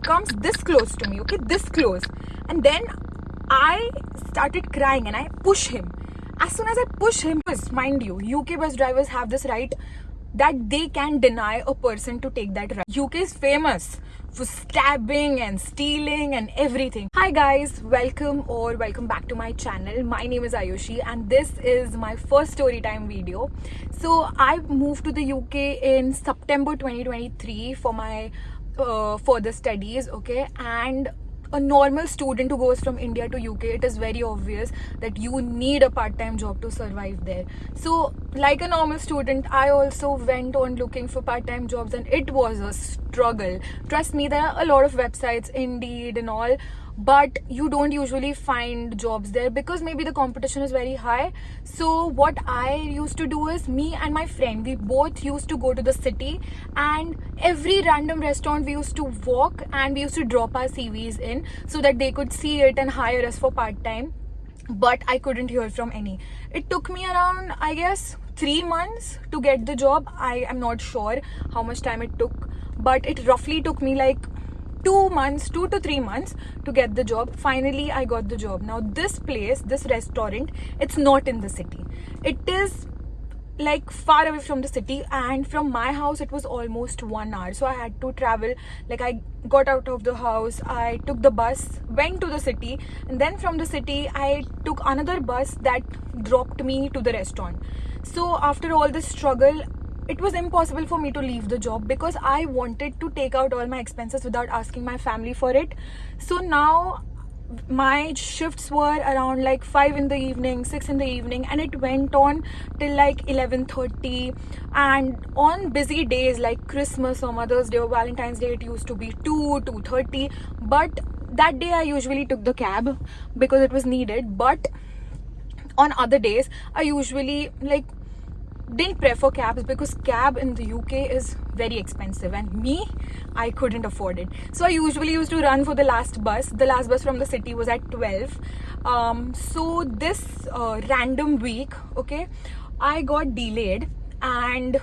comes this close to me, okay, this close, and then I started crying and I push him. As soon as I push him, mind you, UK bus drivers have this right that they can deny a person to take that ride. UK is famous for stabbing and stealing and everything. Hi guys, welcome back to my channel. My name is Ayushi and this is my first story time video. So I moved to the UK in September 2023 for my further studies, okay, and a normal student who goes from India to UK, it is very obvious that you need a part-time job to survive there. So like a normal student, I also went on looking for part-time jobs and it was a struggle. Trust me, there are a lot of websites, Indeed and all, but you don't usually find jobs there because maybe the competition is very high. So what I used to do is, me and my friend, we both used to go to the city, and every random restaurant we used to walk and we used to drop our CVs in so that they could see it and hire us for part-time. But I couldn't hear from any. It took me around, I guess, 3 months to get the job. I am not sure how much time it took, but it roughly took me like 2 to 3 months to get the job. Finally I got the job. Now this place, this restaurant, it's not in the city. It is like far away from the city, and from my house it was almost 1 hour. So I had to travel. Like, I got out of the house, I took the bus, went to the city, and then from the city I took another bus that dropped me to the restaurant. So after all this struggle, it was impossible for me to leave the job because I wanted to take out all my expenses without asking my family for it. So now my shifts were around like 5 in the evening, 6 in the evening, and it went on till like 11:30. And on busy days like Christmas or Mother's Day or Valentine's Day, it used to be 2:30. But that day I usually took the cab because it was needed. But on other days I usually didn't prefer cabs because cab in the UK is very expensive, and me, I couldn't afford it. So I usually used to run for the last bus. The last bus from the city was at 12. So this random week, okay, I got delayed, and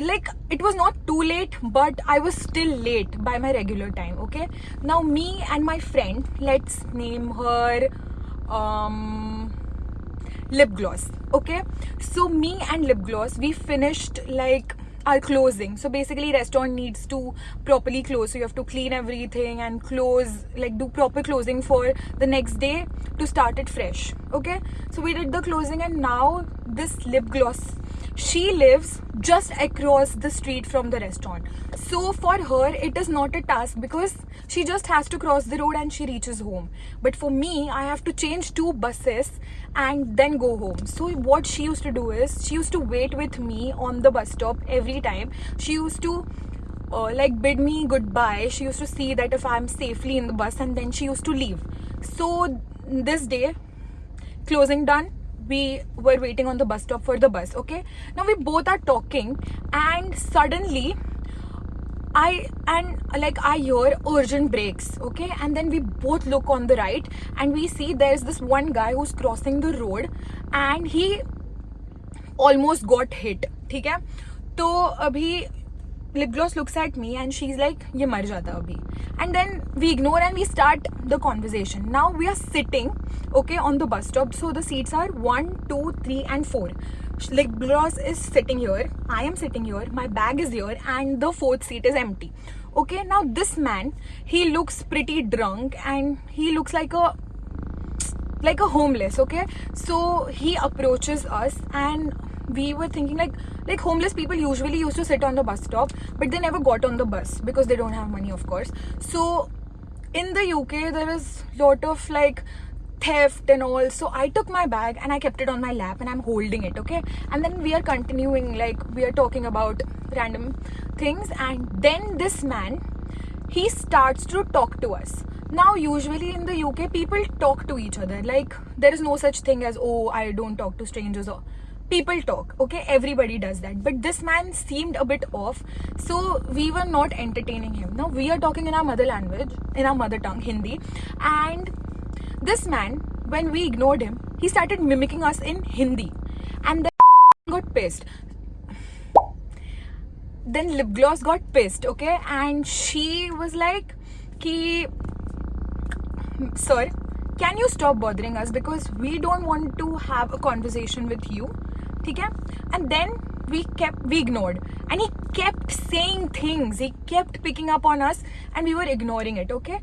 like, it was not too late, but I was still late by my regular time, okay. Now me and my friend, let's name her Lip Gloss, okay. So me and Lip Gloss, we finished like our closing. So basically restaurant needs to properly close, so you have to clean everything and close, like do proper closing for the next day to start it fresh, okay. So we did the closing, and now this Lip Gloss, she lives just across the street from the restaurant. So for her it is not a task because she just has to cross the road and she reaches home. But for me, I have to change 2 buses and then go home. So what she used to do is, she used to wait with me on the bus stop every time. She used to like bid me goodbye. She used to see that if I'm safely in the bus, and then she used to leave. So this day, closing done, we were waiting on the bus stop for the bus, okay. Now we both are talking, and suddenly I hear urgent brakes, okay, and then we both look on the right and we see there's this one guy who's crossing the road and he almost got hit, ठीक है. तो अभी Lip Gloss looks at me and she's like, ये मर जाता अभी. And then we ignore and we start the conversation. Now we are sitting, okay, on the bus stop. So the seats are 1, 2, 3 and 4. Lip Gloss is sitting here, I am sitting here, my bag is here, and the 4th seat is empty, okay. Now this man, he looks pretty drunk and he looks like a homeless, okay. So he approaches us, and we were thinking like homeless people usually used to sit on the bus stop, but they never got on the bus because they don't have money, of course. So in the UK there is lot of like theft and all. So I took my bag and I kept it on my lap and I'm holding it, okay. And then we are continuing, like we are talking about random things, and then this man, he starts to talk to us. Now usually in the UK people talk to each other, like there is no such thing as, oh, I don't talk to strangers, or people talk, okay, everybody does that. But this man seemed a bit off, so we were not entertaining him. Now we are talking in our mother language, in our mother tongue, Hindi, and this man, when we ignored him, he started mimicking us in Hindi, and then got pissed. Then Lip Gloss got pissed, okay, and she was like, कि sir, can you stop bothering us because we don't want to have a conversation with you, ठीक है? And then we ignored, and he kept saying things, he kept picking up on us, and we were ignoring it. Okay,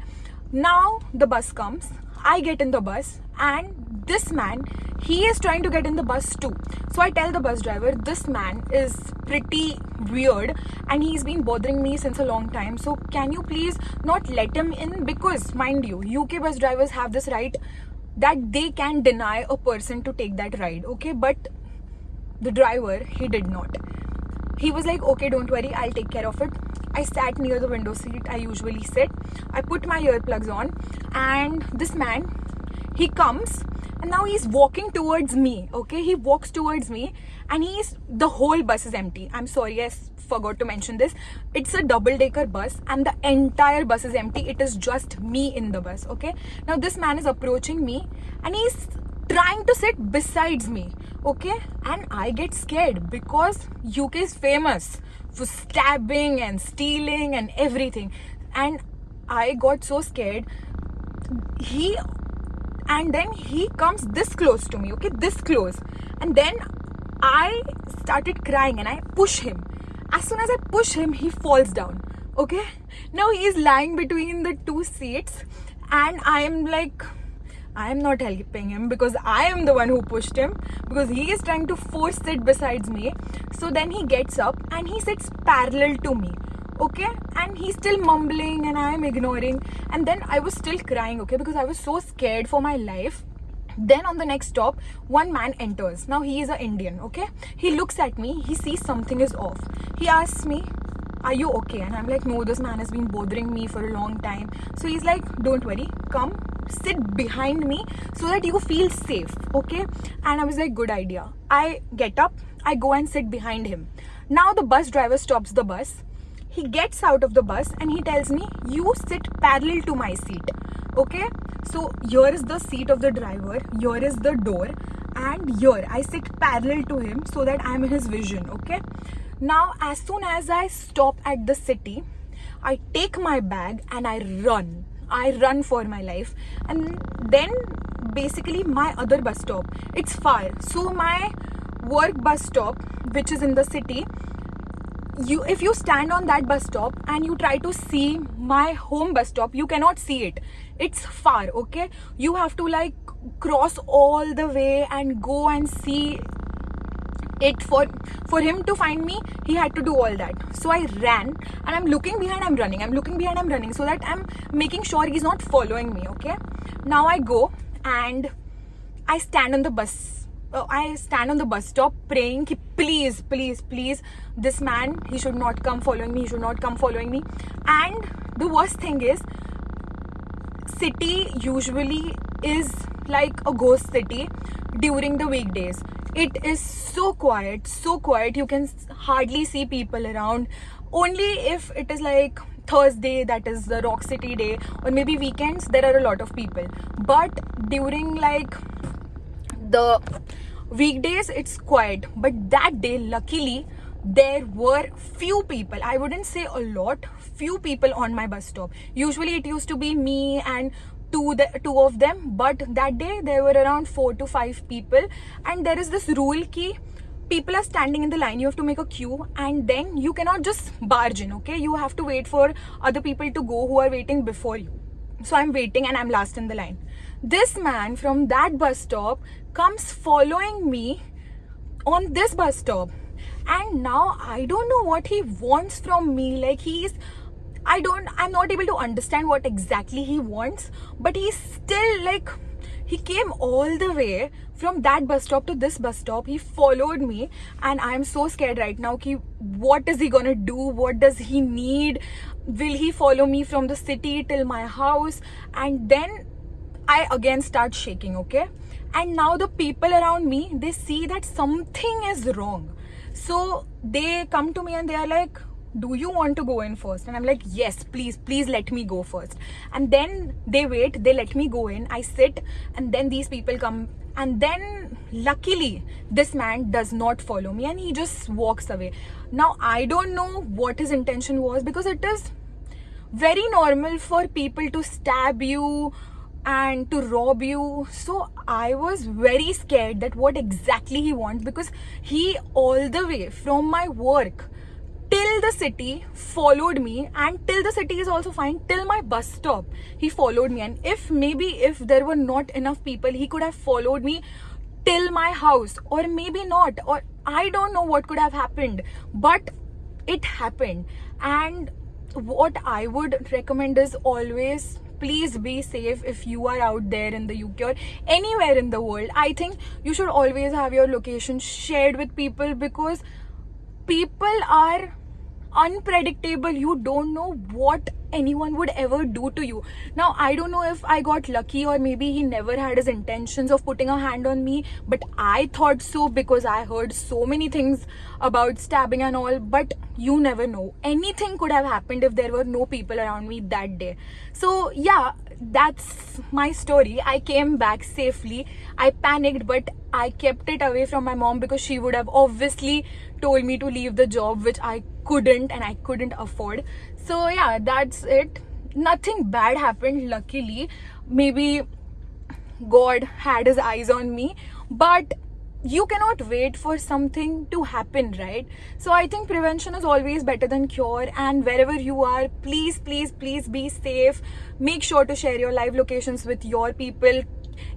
now the bus comes, I get in the bus, and this man, he is trying to get in the bus too. So I tell the bus driver, this man is pretty weird and he's been bothering me since a long time, so can you please not let him in? Because mind you, UK bus drivers have this right that they can deny a person to take that ride. Okay, but the driver, he did not. He was like, okay, don't worry, I'll take care of it. I sat near the window seat, I usually sit. I put my earplugs on, and this man, he comes, and now he's walking towards me. Okay, he walks towards me, and the whole bus is empty. I'm sorry, I forgot to mention this. It's a double-decker bus, and the entire bus is empty. It is just me in the bus. Okay, now this man is approaching me, and he's trying to sit besides me. Okay, and I get scared because UK is famous for stabbing and stealing and everything, and I got so scared. And then he comes this close to me, okay, this close, and then I started crying and I push him. As soon as I push him, he falls down. Okay, now he is lying between the two seats, and I am like, I am not helping him because I am the one who pushed him, because he is trying to force sit besides me. So then he gets up and he sits parallel to me. Okay, and he's still mumbling and I am ignoring, and then I was still crying, okay, because I was so scared for my life. Then on the next stop, one man enters. Now he is an Indian. Okay, he looks at me, he sees something is off. He asks me, are you okay? And I'm like, no, this man has been bothering me for a long time. So he's like, don't worry, come sit behind me so that you feel safe. Okay, and I was like, good idea. I get up, I go and sit behind him. Now the bus driver stops the bus. He gets out of the bus and he tells me, you sit parallel to my seat. Okay, so here is the seat of the driver, here is the door, and here I sit parallel to him so that I'm in his vision. Okay, now as soon as I stop at the city, I take my bag and I run for my life. And then basically my other bus stop, it's far, so my work bus stop, which is in the city, if you stand on that bus stop and you try to see my home bus stop, you cannot see it. It's far. Okay, you have to like cross all the way and go and see it. For him to find me, he had to do all that. So I ran and I'm looking behind, I'm running so that I'm making sure he's not following me. Okay, now I go and I stand on the bus stop praying ki please, this man, he should not come following me. And the worst thing is, city usually is like a ghost city during the weekdays. It is so quiet, you can hardly see people around. Only if it is like Thursday, that is the Rock City day, or maybe weekends, there are a lot of people. But during like the weekdays, it's quiet. But that day, luckily, there were few people. I wouldn't say a lot, few people on my bus stop. Usually it used to be me and two of them, but that day there were around 4 to 5 people. And there is this rule ki people are standing in the line, you have to make a queue, and then you cannot just barge in. Okay, you have to wait for other people to go who are waiting before you. So I'm waiting and I'm last in the line. This man from that bus stop comes following me on this bus stop, and now I don't know what he wants from me. Like I'm not able to understand what exactly he wants, but he's still like, he came all the way from that bus stop to this bus stop. He followed me, and I'm so scared right now ki what is he gonna do? What does he need? Will he follow me from the city till my house? And then I again start shaking. Okay, and now the people around me, they see that something is wrong, so they come to me and they are like, do you want to go in first? And I'm like, yes, please let me go first. And then they wait, they let me go in, I sit, and then these people come, and then luckily this man does not follow me and he just walks away. Now I don't know what his intention was, because it is very normal for people to stab you and to rob you. So I was very scared that what exactly he wants, because he all the way from my work till the city followed me, and till the city is also fine, till my bus stop he followed me. And if there were not enough people, he could have followed me till my house, or maybe not, or I don't know what could have happened, but it happened. And what I would recommend is always, please be safe if you are out there in the UK or anywhere in the world. I think you should always have your location shared with people, because people are unpredictable. You don't know what anyone would ever do to you. Now I don't know if I got lucky, or maybe he never had his intentions of putting a hand on me, but I thought so, because I heard so many things about stabbing and all. But you never know, anything could have happened if there were no people around me that day. So yeah, that's my story. I came back safely. I panicked, but I kept it away from my mom, because she would have obviously told me to leave the job, which I couldn't, and I couldn't afford. So yeah, that's it. Nothing bad happened, luckily. Maybe God had his eyes on me, but you cannot wait for something to happen, right? So I think prevention is always better than cure. And wherever you are, please be safe. Make sure to share your live locations with your people.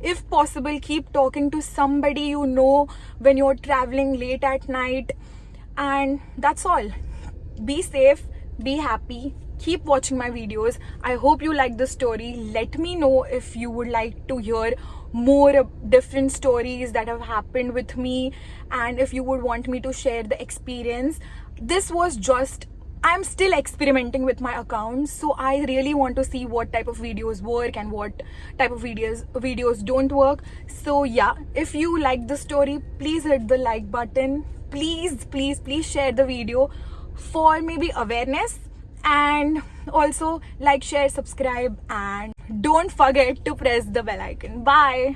If possible, keep talking to somebody you know when you're traveling late at night. And that's all. Be safe, be happy, keep watching my videos. I hope you like the story. Let me know if you would like to hear more different stories that have happened with me, and if you would want me to share the experience. This was just, I'm still experimenting with my account, so I really want to see what type of videos work and what type of videos don't work. So yeah, if you like the story, please hit the like button. Please share the video for maybe awareness, and also like, share, subscribe, and don't forget to press the bell icon. Bye.